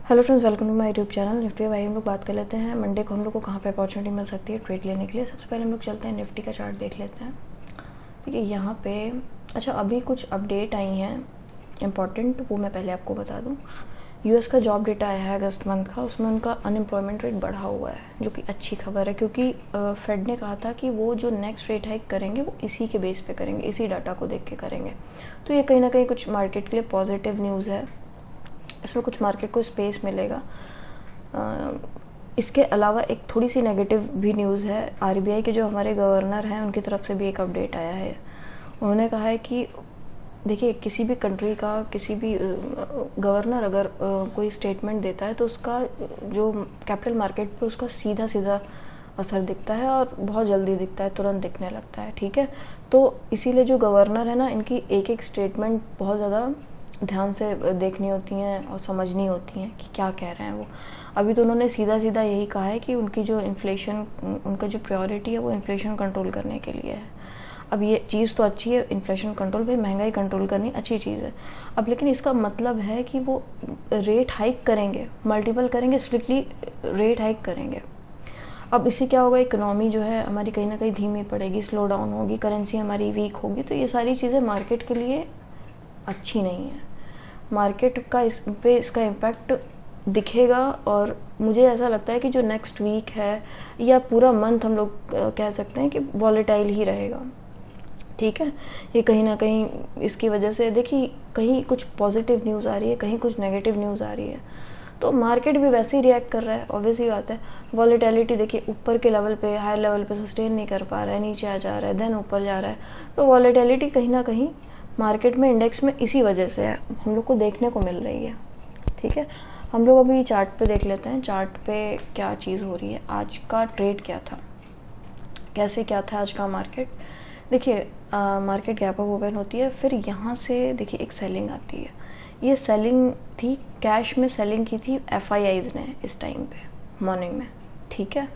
Hello friends, welcome to my YouTube channel Nifty. भाई हम लोग बात कर लेते हैं मंडे को हम लोग को कहाँ पे अपॉर्चुनिटी मिल सकती है ट्रेड लेने के लिए। सबसे पहले हम लोग चलते हैं निफ्टी का चार्ट देख लेते हैं। देखिए यहाँ पे अभी कुछ अपडेट आई हैं इंपॉर्टेंट, वो मैं पहले आपको बता दूँ। यूएस का जॉब डेटा आया है अगस्त मंथ का, उसमें उनका अनएम्प्लॉयमेंट रेट बढ़ा हुआ है, जो कि अच्छी खबर है क्योंकि फेड ने कहा था कि वो जो नेक्स्ट रेट हाइक करेंगे वो इसी के बेस पे करेंगे, इसी डाटा को देख के करेंगे। तो ये कहीं ना कहीं कुछ मार्केट के लिए पॉजिटिव न्यूज़ है, इसमें कुछ मार्केट को स्पेस मिलेगा। इसके अलावा एक थोड़ी सी नेगेटिव भी न्यूज़ है। आरबीआई के जो हमारे गवर्नर हैं उनकी तरफ से भी एक अपडेट आया है। उन्होंने कहा है कि देखिए, किसी भी कंट्री का किसी भी गवर्नर अगर कोई स्टेटमेंट देता है तो उसका जो कैपिटल मार्केट पे उसका सीधा सीधा असर दिखता है और बहुत जल्दी दिखता है, तुरंत दिखने लगता है। ठीक है, तो इसीलिए जो गवर्नर है ना, इनकी एक एक स्टेटमेंट बहुत ज़्यादा ध्यान से देखनी होती हैं और समझनी होती हैं कि क्या कह रहे हैं वो। अभी तो उन्होंने सीधा सीधा यही कहा है कि उनकी जो इन्फ्लेशन, उनका जो प्रायोरिटी है वो इन्फ्लेशन कंट्रोल करने के लिए है। अब ये चीज़ तो अच्छी है, इन्फ्लेशन कंट्रोल, भाई महंगाई कंट्रोल करनी अच्छी चीज़ है। अब लेकिन इसका मतलब है कि वो रेट हाइक करेंगे, मल्टीपल करेंगे, स्ट्रिक्टली रेट हाइक करेंगे। अब इससे क्या होगा, इकोनॉमी जो है हमारी कहीं ना कहीं धीमी पड़ेगी, स्लो डाउन होगी, करेंसी हमारी वीक होगी। तो ये सारी चीज़ें मार्केट के लिए अच्छी नहीं है। मार्केट का इसका इम्पैक्ट दिखेगा और मुझे ऐसा लगता है कि जो नेक्स्ट वीक है या पूरा मंथ हम लोग कह सकते हैं कि वॉलेटाइल ही रहेगा। ठीक है, ये कहीं ना कहीं इसकी वजह से देखिए कहीं कुछ पॉजिटिव न्यूज़ आ रही है, कहीं कुछ नेगेटिव न्यूज़ आ रही है, तो मार्केट भी वैसे ही रिएक्ट कर रहा है। ऑब्वियस ही बात है, वॉलेटिलिटी देखिए ऊपर के लेवल पे, हायर लेवल पे सस्टेन नहीं कर पा रहा है, नीचे आ जा रहा है, देन ऊपर जा रहा है। तो वॉलेटिलिटी कहीं ना कहीं मार्केट में, इंडेक्स में इसी वजह से है, हम लोग को देखने को मिल रही है। ठीक है, हम लोग अभी चार्ट पे देख लेते हैं, चार्ट पे क्या चीज़ हो रही है। आज का ट्रेड क्या था, कैसे क्या था आज का मार्केट। देखिए मार्केट गैप अप ओपन होती है, फिर यहाँ से देखिए एक सेलिंग आती है। ये सेलिंग थी, कैश में सेलिंग की थी एफआईआईज ने इस टाइम पे मॉर्निंग में। ठीक है,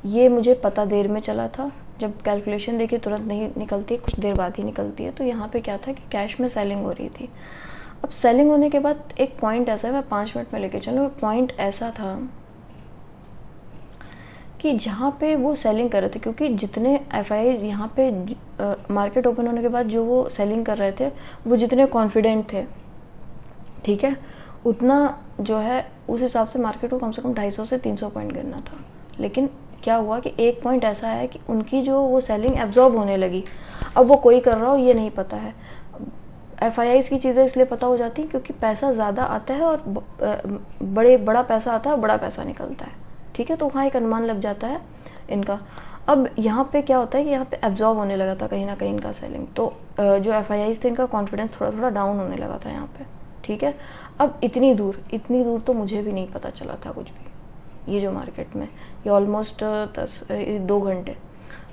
ये मुझे पता देर में चला था, जब कैलकुलेशन देखिए तुरंत नहीं निकलती है, कुछ देर बाद ही निकलती है। तो यहाँ पे क्या था कि कैश में सेलिंग हो रही थी। अब सेलिंग होने के बाद एक पॉइंट ऐसा है, मैं 5 मिनट में लेके चलूँ, पॉइंट ऐसा था कि जहाँ पे वो सेलिंग कर रहे थे, क्योंकि जितने एफआई यहाँ पे मार्केट ओपन होने के बाद जो वो सेलिंग कर रहे थे, वो जितने कॉन्फिडेंट थे, ठीक है, उतना जो है उस हिसाब से मार्केट को कम से कम 250 से 300 पॉइंट गिरना था। लेकिन क्या हुआ कि एक पॉइंट ऐसा है कि उनकी जो वो सेलिंग एब्जॉर्ब होने लगी। अब वो कोई कर रहा हो ये नहीं पता है। एफआईआईज की चीज़ें इसलिए पता हो जाती हैं क्योंकि पैसा ज़्यादा आता है और बड़ा पैसा आता है और बड़ा पैसा निकलता है। ठीक है, तो वहाँ एक अनुमान लग जाता है इनका। अब यहाँ पे क्या होता है कि यहाँ पे एब्जॉर्ब होने लगा था कहीं ना कहीं इनका सेलिंग, तो जो एफआईआईज थे इनका कॉन्फिडेंस थोड़ा थोड़ा डाउन होने लगा था यहाँ पे। ठीक है, अब इतनी दूर तो मुझे भी नहीं पता चला था कुछ भी। ये जो मार्केट में ये ऑलमोस्ट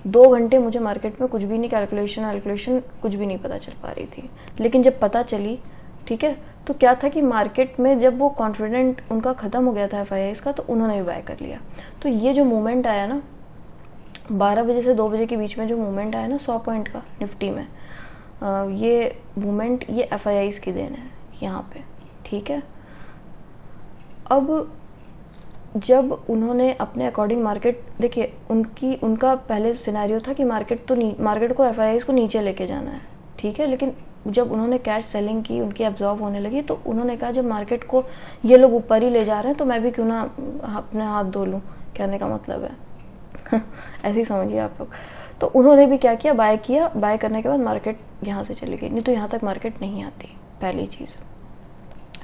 2 घंटे मुझे मार्केट में कुछ भी नहीं, कैलकुलेशन कुछ भी नहीं पता चल पा रही थी। लेकिन जब पता चली, ठीक है, तो क्या था कि मार्केट में जब वो कॉन्फिडेंट उनका ख़त्म हो गया था एफआईआईज का, तो उन्होंने भी बाय कर लिया। तो ये जो मूवमेंट आया ना 12 बजे से 2 बजे के बीच में, जो मूवमेंट आया ना 100 पॉइंट का निफ्टी में, ये मूवमेंट ये एफआईआईज की देन है यहाँ पे। ठीक है, अब जब उन्होंने अपने अकॉर्डिंग मार्केट, देखिए उनका पहले सिनेरियो था कि मार्केट को एफआईआईज को नीचे लेके जाना है। ठीक है, लेकिन जब उन्होंने कैश सेलिंग की, उनकी एब्जॉर्ब होने लगी, तो उन्होंने कहा जब मार्केट को ये लोग ऊपर ही ले जा रहे हैं तो मैं भी क्यों ना अपने हाथ धो लूँ, कहने का मतलब है ऐसे ही समझिए आप लोग। तो उन्होंने भी क्या किया, बाय किया। बाय करने के बाद मार्केट यहाँ से चली गई, नहीं तो यहाँ तक मार्केट नहीं आती, पहली चीज़।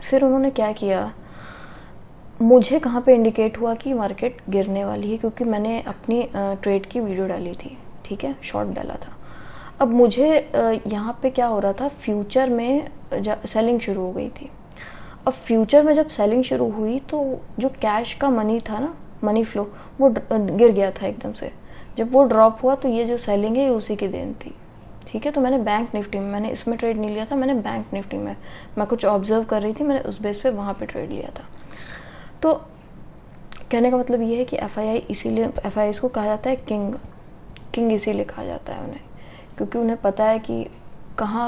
फिर उन्होंने क्या किया, मुझे कहाँ पे इंडिकेट हुआ कि मार्केट गिरने वाली है, क्योंकि मैंने अपनी ट्रेड की वीडियो डाली थी। ठीक है, शॉर्ट डाला था। अब मुझे यहाँ पे क्या हो रहा था, फ्यूचर में सेलिंग शुरू हो गई थी। अब फ्यूचर में जब सेलिंग शुरू हुई तो जो कैश का मनी था ना, मनी फ्लो, वो गिर गया था एकदम से। जब वो ड्रॉप हुआ तो ये जो सेलिंग है ये उसी की देन थी। ठीक है, तो मैंने बैंक निफ्टी में, मैंने इसमें ट्रेड नहीं लिया था, मैंने बैंक निफ्टी में, मैं कुछ ऑब्जर्व कर रही थी, मैंने उस बेस पे वहाँ पे ट्रेड लिया था। तो कहने का मतलब ये है कि एफआईआई, इसीलिए एफआईआई को कहा जाता है किंग इसीलिए कहा जाता है उन्हें, क्योंकि उन्हें पता है कि कहाँ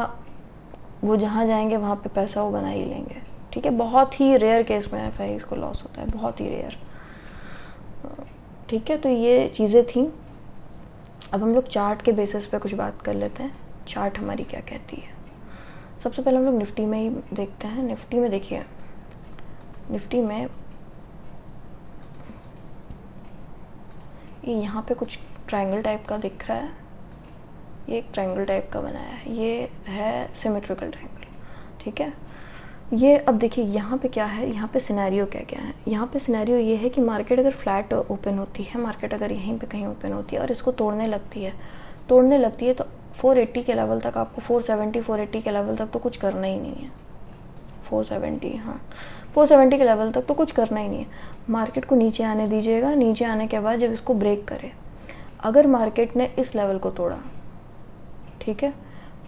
वो जहाँ जाएंगे वहाँ पे पैसा वो बना ही लेंगे। ठीक है, बहुत ही रेयर केस में FIs को लॉस होता है, बहुत ही रेयर। ठीक है, तो ये चीज़ें थी। अब हम लोग चार्ट के बेसिस पे कुछ बात कर लेते हैं, चार्ट हमारी क्या कहती है। सबसे पहले हम लोग निफ्टी में ही देखते हैं। निफ्टी में देखिए, निफ्टी में ये यहाँ पे कुछ ट्रायंगल टाइप का दिख रहा है, ये एक ट्रायंगल टाइप का बनाया है, ये है सिमेट्रिकल ट्रायंगल। ठीक है, ये अब देखिए यहाँ पे क्या है, यहाँ पे सिनेरियो क्या क्या है। यहाँ पे सिनेरियो ये है कि मार्केट अगर फ्लैट ओपन होती है, मार्केट अगर यहीं पे कहीं ओपन होती है और इसको तोड़ने लगती है तो 480 के लेवल तक आपको, 470 480 के लेवल तक तो कुछ करना ही नहीं है। 470, हाँ 470 के लेवल तक तो कुछ करना ही नहीं है। मार्केट को नीचे आने दीजिएगा, नीचे आने के बाद जब इसको ब्रेक करे, अगर मार्केट ने इस लेवल को तोड़ा, ठीक है,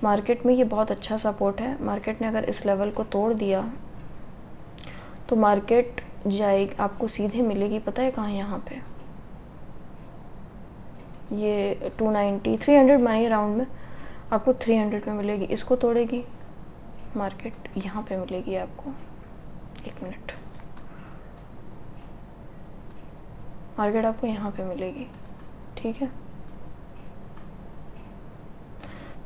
मार्केट में ये बहुत अच्छा सपोर्ट है, मार्केट ने अगर इस लेवल को तोड़ दिया तो मार्केट जाएगी, आपको सीधे मिलेगी, पता है कहाँ, यहाँ पे ये 290 300 मनी राउंड में आपको 300 में मिलेगी। इसको तोड़ेगी मार्केट, यहाँ पे मिलेगी आपको, एक मिनट, मार्केट आपको यहाँ पे मिलेगी। ठीक है,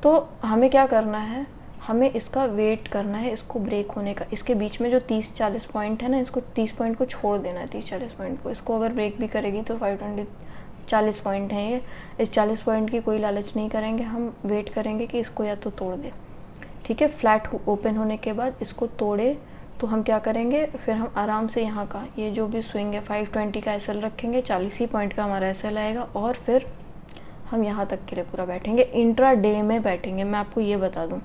तो हमें क्या करना है, हमें इसका वेट करना है, इसको ब्रेक होने का। इसके बीच में जो 30-40 पॉइंट है ना, इसको 30 पॉइंट को छोड़ देना है, 30-40 पॉइंट को। इसको अगर ब्रेक भी करेगी तो 540 पॉइंट हैं ये, इस 40 पॉइंट की कोई लालच नहीं करेंगे, हम वेट करेंगे कि इसको या तो तोड़ दे। ठीक है, फ्लैट ओपन होने के बाद इसको तोड़े तो हम क्या करेंगे, फिर हम आराम से यहाँ का ये जो भी स्विंग है 520 का SL रखेंगे, 40 ही पॉइंट का हमारा SL आएगा और फिर हम यहाँ तक के लिए पूरा बैठेंगे, इंट्रा डे में बैठेंगे। मैं आपको ये बता दूं,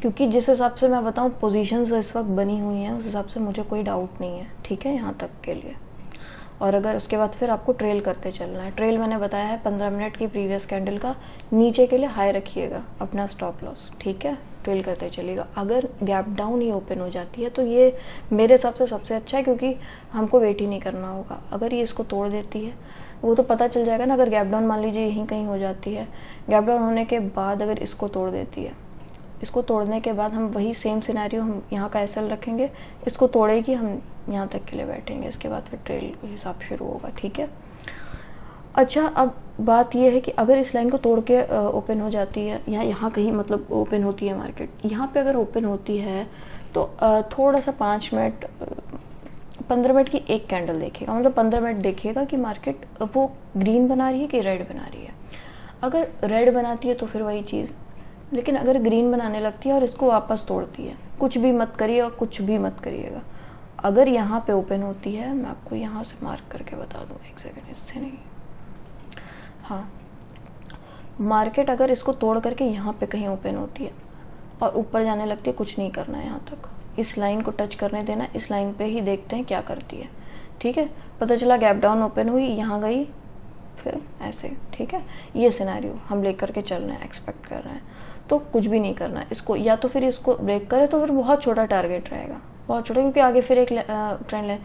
क्योंकि जिस हिसाब से मैं बताऊं पोजीशंस इस वक्त बनी हुई हैं, उस हिसाब से मुझे कोई डाउट नहीं है। ठीक है, यहाँ तक के लिए। और अगर उसके बाद फिर आपको ट्रेल करते चलना है। ट्रेल मैंने बताया है 15 मिनट की प्रीवियस कैंडल का नीचे के लिए हाई रखिएगा अपना स्टॉप लॉस। ठीक है, ट्रेल करते चलिएगा। अगर गैप डाउन ही ओपन हो जाती है तो ये मेरे हिसाब से सबसे अच्छा है, क्योंकि हमको वेट ही नहीं करना होगा। अगर ये इसको तोड़ देती है, वो तो पता चल जाएगा ना। अगर गैप डाउन मान लीजिए यहीं कहीं हो जाती है, गैप डाउन होने के बाद अगर इसको तोड़ देती है, इसको तोड़ने के बाद हम वही सेम सिनेरियो, हम यहाँ का SL रखेंगे, इसको तोड़ेगी, हम यहाँ तक के लिए बैठेंगे, इसके बाद फिर ट्रेल हिसाब शुरू होगा। ठीक है, अच्छा अब बात यह है कि अगर इस लाइन को तोड़ के ओपन हो जाती है, या यहाँ कहीं मतलब ओपन होती है मार्केट, यहाँ पे अगर ओपन होती है तो थोड़ा सा 5 मिनट 15 मिनट की एक कैंडल देखिएगा, मतलब 15 मिनट देखिएगा कि मार्केट वो ग्रीन बना रही है कि रेड बना रही है। अगर रेड बनाती है तो फिर वही चीज़, लेकिन अगर ग्रीन बनाने लगती है और इसको वापस तोड़ती है, कुछ भी मत करिए और कुछ भी मत करिएगा। अगर यहाँ पे ओपन होती है, मैं आपको यहाँ से मार्क करके बता दूँ, एक सेकेंड, इससे नहीं, हाँ, मार्केट अगर इसको तोड़ करके यहाँ पे कहीं ओपन होती है और ऊपर जाने लगती है, कुछ नहीं करना है, यहाँ तक इस लाइन को टच करने देना, इस लाइन पे ही देखते हैं क्या करती है। ठीक है, पता चला गैप डाउन ओपन हुई, यहाँ गई, फिर ऐसे। ठीक है, ये सिनेरियो हम लेकर के चल रहे हैं, एक्सपेक्ट कर रहे हैं, तो कुछ भी नहीं करना है इसको। या तो फिर इसको ब्रेक करे तो फिर बहुत छोटा टारगेट रहेगा, बहुत छोटा, क्योंकि आगे फिर एक ट्रेंड लाइन।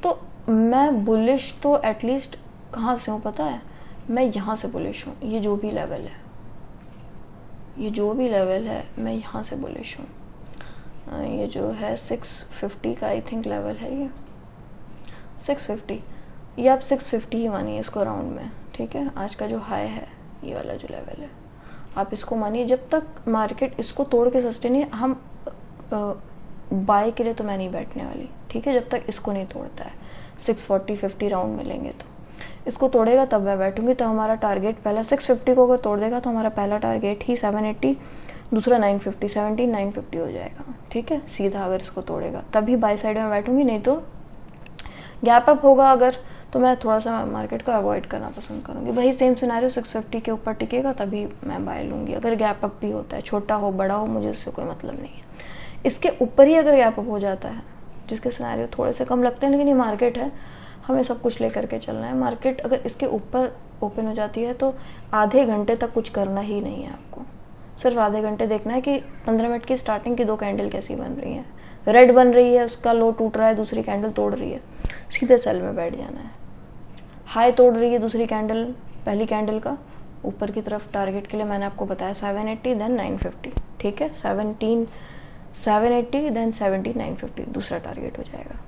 तो मैं बुलिश तो एटलीस्ट कहाँ से हूँ पता है, मैं यहाँ से बुलिश हूँ। ये जो भी लेवल है, ये जो भी लेवल है, मैं यहाँ से बुलिश हूँ। ये जो है 650 का आई थिंक लेवल है, ये 650, ये आप 650 ही मानिए इसको राउंड में। ठीक है, आज का जो हाई है, ये वाला जो लेवल है, आप इसको मानिए। जब तक मार्केट इसको तोड़ के सस्टेन है, हम बाय के लिए तो मैं नहीं बैठने वाली। ठीक है, जब तक इसको नहीं तोड़ता है, 640-50 राउंड मिलेंगे तो इसको तोड़ेगा तब मैं बैठूंगी। तो हमारा टारगेट पहला 650 को अगर तोड़ देगा तो हमारा पहला टारगेट ही 780, दूसरा 950, 950 हो जाएगा। ठीक है, सीधा अगर इसको तोड़ेगा तभी बाय साइड में बैठूंगी, नहीं तो गैप अप होगा अगर, तो मैं थोड़ा सा मार्केट को अवॉइड करना पसंद करूंगी। वही सेम सिनेरियो 650 के ऊपर टिकेगा तभी मैं बाय लूंगी। अगर गैप अप भी होता है, छोटा हो बड़ा हो, मुझे उससे कोई मतलब नहीं है। इसके ऊपर ही अगर गैप अप हो जाता है, जिसके सिनेरियो थोड़े से कम लगते हैं, लेकिन ये मार्केट है, हमें सब कुछ लेकर के चलना है। मार्केट अगर इसके ऊपर ओपन हो जाती है तो आधे घंटे तक कुछ करना ही नहीं है आपको, सिर्फ आधे घंटे देखना है कि 15 मिनट की स्टार्टिंग की 2 कैंडल कैसी बन रही है। रेड बन रही है, उसका लो टूट रहा है, दूसरी कैंडल तोड़ रही है, सीधे सेल में बैठ जाना है। हाई तोड़ रही है दूसरी कैंडल, पहली कैंडल का ऊपर की तरफ टारगेट के लिए मैंने आपको बताया 780, देन 950। ठीक है, 17 780 देन 7950 दूसरा टारगेट हो जाएगा।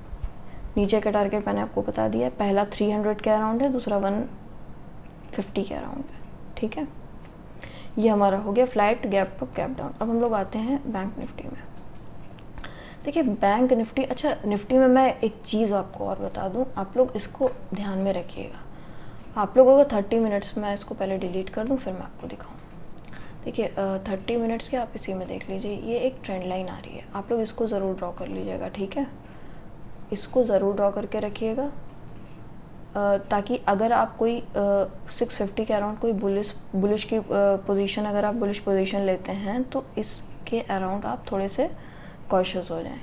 नीचे का टारगेट मैंने आपको बता दिया है, पहला 300 के अराउंड है, दूसरा 150 के अराउंड है, ठीक है। ये हमारा हो गया flat gap up gap down. अब हम लोग आते हैं बैंक निफ्टी में। देखिए बैंक निफ्टी, अच्छा निफ्टी में मैं एक चीज़ आपको और बता दूं, आप लोग इसको ध्यान में रखिएगा। आप लोगों को 30 मिनट्स में इसको पहले डिलीट कर दूं फिर मैं आपको दिखाऊं। देखिए 30 मिनट्स के आप इसी में देख लीजिए, ये एक ट्रेंड लाइन आ रही है, आप लोग इसको ज़रूर ड्रॉ कर लीजिएगा, ठीक है। इसको ज़रूर ड्रॉ करके रखिएगा ताकि अगर आप कोई 650 के अराउंड कोई बुलिश की पोजीशन, अगर आप बुलिश पोजीशन लेते हैं तो इसके अराउंड आप थोड़े से कॉशियस हो जाएं,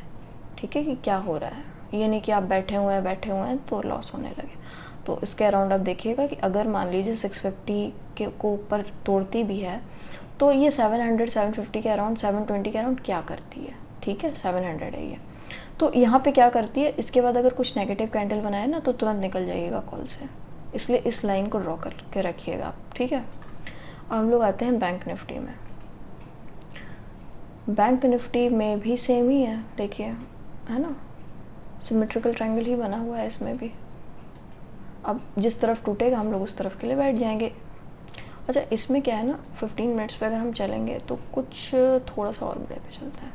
ठीक है, कि क्या हो रहा है। ये नहीं कि आप बैठे हुए हैं तो लॉस होने लगे। तो इसके अराउंड आप देखिएगा कि अगर मान लीजिए 650 के को ऊपर तोड़ती भी है तो ये 700 750 के अराउंड 720 के अराउंड क्या करती है, ठीक है। 700 है ये, तो यहाँ पे क्या करती है, इसके बाद अगर कुछ नेगेटिव कैंडल बनाए ना तो तुरंत निकल जाइएगा कॉल से, इसलिए इस लाइन को ड्रॉ करके रखिएगा आप, ठीक है। अब हम लोग आते हैं बैंक निफ्टी में। बैंक निफ्टी में भी सेम ही है, देखिए, है ना, सिमेट्रिकल ट्रायंगल ही बना हुआ है इसमें भी। अब जिस तरफ टूटेगा हम लोग उस तरफ के लिए बैठ जाएंगे। अच्छा इसमें क्या है ना, 15 मिनट्स पे अगर हम चलेंगे तो कुछ थोड़ा सा और बड़े पे चलता है,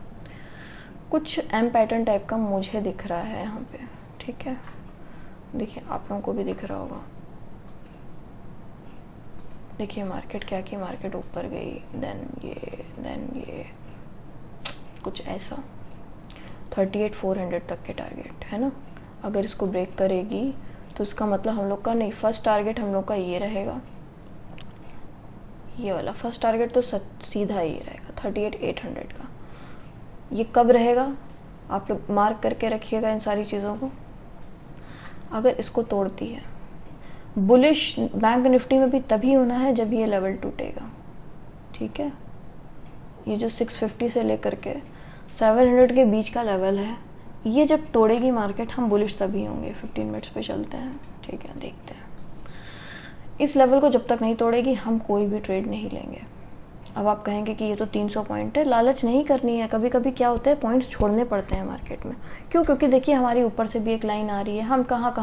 कुछ एम पैटर्न टाइप का मुझे दिख रहा है यहाँ पे, ठीक है। देखिए आप लोगों को भी दिख रहा होगा। देखिए मार्केट क्या की, मार्केट ऊपर गई, देन ये कुछ ऐसा 38,400 तक के टारगेट है ना। अगर इसको ब्रेक करेगी तो इसका मतलब हम लोग का नहीं, फर्स्ट टारगेट हम लोग का ये रहेगा, ये वाला फर्स्ट टारगेट तो सीधा ही रहेगा 38,800 का। ये कब रहेगा आप लोग मार्क करके रखिएगा इन सारी चीज़ों को। अगर इसको तोड़ती है, बुलिश बैंक निफ्टी में भी तभी होना है जब ये लेवल टूटेगा, ठीक है। ये जो 650 से लेकर के 700 के बीच का लेवल है, ये जब तोड़ेगी मार्केट हम बुलिश तभी होंगे। 15 मिनट्स पे चलते हैं, ठीक है, देखते हैं। इस लेवल को जब तक नहीं तोड़ेगी हम कोई भी ट्रेड नहीं लेंगे। अब आप कहेंगे कि ये तो 300 पॉइंट है, लालच नहीं करनी है। कभी कभी क्या होता है, पॉइंट्स छोड़ने पड़ते हैं मार्केट में। क्यों? क्योंकि देखिए हमारी ऊपर से भी एक लाइन आ रही है, हम कहाँ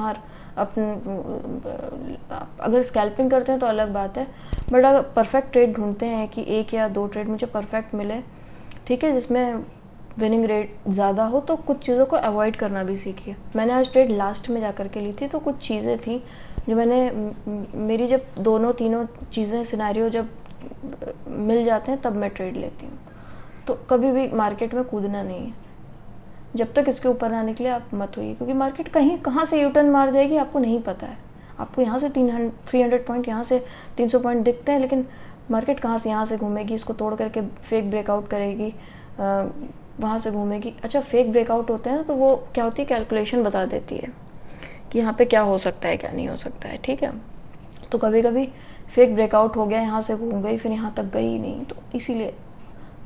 अगर स्कैल्पिंग करते हैं तो अलग बात है, बट अगर परफेक्ट ट्रेड ढूंढते हैं कि एक या दो ट्रेड मुझे परफेक्ट मिले, ठीक है, जिसमें विनिंग रेट ज़्यादा हो, तो कुछ चीज़ों को अवॉइड करना भी सीखिए। मैंने आज ट्रेड लास्ट में जा कर के ली थी, तो कुछ चीज़ें थी जो मेरी जब दोनों तीनों चीज़ें सिनेरियो जब मिल जाते हैं तब मैं ट्रेड लेती हूँ। तो कभी भी मार्केट में कूदना नहीं है, जब तक इसके ऊपर ना निकले आप मत होइए, क्योंकि मार्केट कहाँ से यूटर्न मार जाएगी आपको नहीं पता है। आपको यहाँ से 300 पॉइंट, यहाँ से 300 पॉइंट दिखते हैं, लेकिन मार्केट कहाँ से यहाँ से घूमेगी, इसको तोड़ करके फेक ब्रेकआउट करेगी, वहाँ से घूमेगी। अच्छा फेक ब्रेकआउट होते हैं ना, तो वो क्या होती है, कैलकुलेशन बता देती है कि यहाँ पे क्या हो सकता है क्या नहीं हो सकता है, ठीक है। तो कभी कभी फेक ब्रेकआउट हो गया, यहाँ से घूम गई, फिर यहाँ तक गई नहीं, तो इसीलिए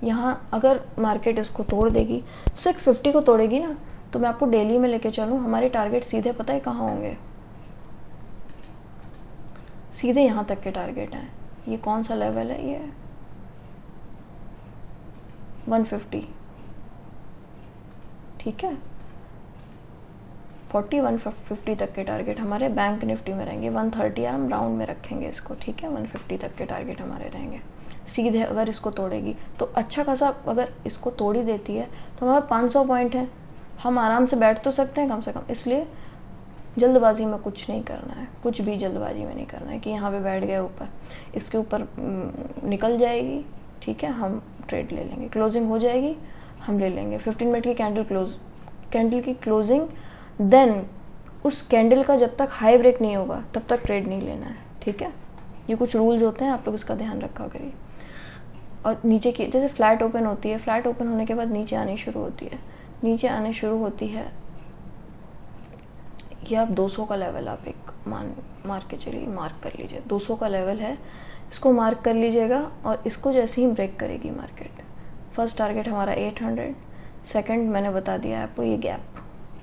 यहाँ अगर मार्केट इसको तोड़ देगी, 650 को तोड़ेगी ना, तो मैं आपको डेली में लेके चलूँ, हमारे टारगेट सीधे पता है कहाँ होंगे, सीधे यहाँ तक के टारगेट हैं। ये कौन सा लेवल है, ये 150, ठीक है, 4150 तक के टारगेट हमारे बैंक निफ्टी में रहेंगे। 130 यार हम राउंड में रखेंगे इसको, ठीक है, 150 तक के टारगेट हमारे रहेंगे सीधे। अगर इसको तोड़ेगी तो अच्छा खासा, अगर इसको तोड़ी देती है तो हमारे 500 पॉइंट है, हम आराम से बैठ तो सकते हैं कम से कम। इसलिए जल्दबाजी में कुछ नहीं करना है, कुछ भी जल्दबाजी में नहीं करना है कि यहाँ पे बैठ गए ऊपर, इसके ऊपर निकल जाएगी, ठीक है, हम ट्रेड ले लेंगे, क्लोजिंग हो जाएगी हम ले लेंगे। 15 मिनट की कैंडल की क्लोजिंग, देन उस कैंडल का जब तक हाई ब्रेक नहीं होगा तब तक ट्रेड नहीं लेना है, ठीक है। ये कुछ रूल्स होते हैं, आप लोग इसका ध्यान रखा करिए। और नीचे की जैसे फ्लैट ओपन होती है, फ्लैट ओपन होने के बाद नीचे आनी शुरू होती है, नीचे आने शुरू होती है, ये आप 200 का लेवल आप एक मार के चलिए, मार्क कर लीजिए, 200 का लेवल है, इसको मार्क कर लीजिएगा। और इसको जैसे ही ब्रेक करेगी मार्केट, फर्स्ट टारगेट हमारा 800, सेकंड मैंने बता दिया आपको, ये गैप,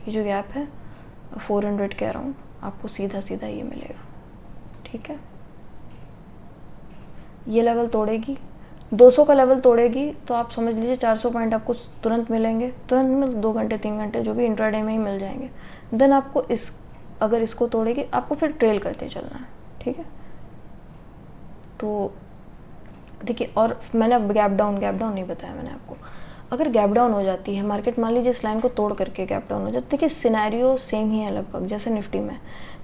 ये जो गैप है 400 के अराउंड आपको सीधा सीधा ये मिलेगा, ठीक है। ये लेवल तोड़ेगी, 200 का लेवल तोड़ेगी तो आप समझ लीजिए 400 पॉइंट आपको तुरंत मिलेंगे, तुरंत में 2 घंटे 3 घंटे जो भी इंट्राडे में ही मिल जाएंगे। देन आपको अगर इसको तोड़ेगी आपको फिर ट्रेल करते चलना है, ठीक है। तो देखिए, और मैंने अब गैप डाउन नहीं बताया मैंने आपको। अगर गैप डाउन हो जाती है मार्केट, मान लीजिए इस लाइन को तोड़ करके गैप डाउन हो जाती है, देखिए सिनेरियो सेम ही है लगभग जैसे निफ्टी में।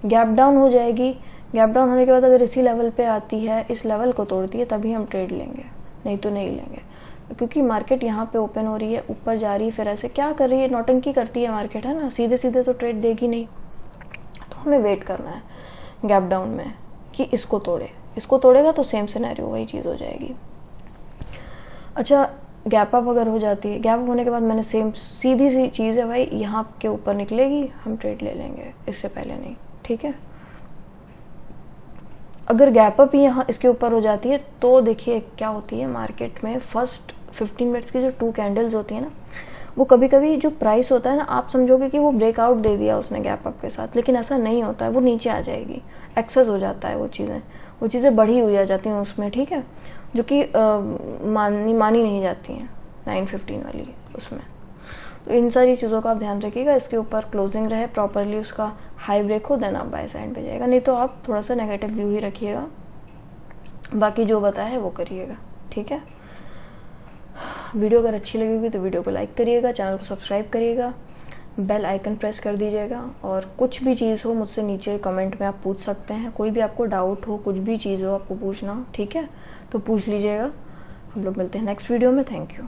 गैप डाउन हो जाएगी, गैप डाउन होने के बाद अगर इसी लेवल पे आती है, इस लेवल को तोड़ती है, तभी हम ट्रेड लेंगे, नहीं तो नहीं लेंगे। क्योंकि मार्केट यहाँ पे ओपन हो रही है, ऊपर जा रही है, फिर ऐसे क्या कर रही है, नौटंकी करती है मार्केट, है ना, सीधे सीधे तो ट्रेड देगी नहीं। तो हमें वेट करना है गैप डाउन में कि इसको तोड़े, इसको तोड़ेगा तो सेम सिनेरियो वही चीज़ हो जाएगी। अच्छा, गैप अप अगर हो जाती है, गैप अप होने के बाद मैंने सेम सीधी सी चीज़ है भाई, यहाँ के ऊपर निकलेगी हम ट्रेड ले लेंगे, इससे पहले नहीं, ठीक है। अगर गैप अप ही यहाँ इसके ऊपर हो जाती है तो देखिए क्या होती है मार्केट में, फर्स्ट 15 मिनट्स की जो 2 कैंडल्स होती है ना, वो कभी कभी जो प्राइस होता है ना, आप समझोगे कि वो ब्रेकआउट दे दिया उसने गैप अप के साथ, लेकिन ऐसा नहीं होता है, वो नीचे आ जाएगी, एक्सेस हो जाता है, वो चीज़ें बढ़ी हुई आ जाती हैं उसमें, ठीक है, जो कि मानी नहीं जाती हैं 915 वाली उसमें। तो इन सारी चीज़ों का आप ध्यान रखिएगा, इसके ऊपर क्लोजिंग रहे प्रॉपरली, उसका हाई ब्रेक हो, देन आप बाय साइड पे जाएगा, नहीं तो आप थोड़ा सा नेगेटिव व्यू ही रखिएगा, बाकी जो बताया है वो करिएगा, ठीक है। वीडियो अगर अच्छी लगेगी तो वीडियो को लाइक करिएगा, चैनल को सब्सक्राइब करिएगा, बेल आइकन प्रेस कर दीजिएगा, और कुछ भी चीज़ हो मुझसे नीचे कमेंट में आप पूछ सकते हैं, कोई भी आपको डाउट हो, कुछ भी चीज़ हो आपको पूछना हो, ठीक है, तो पूछ लीजिएगा। हम लोग मिलते हैं नेक्स्ट वीडियो में। Thank you.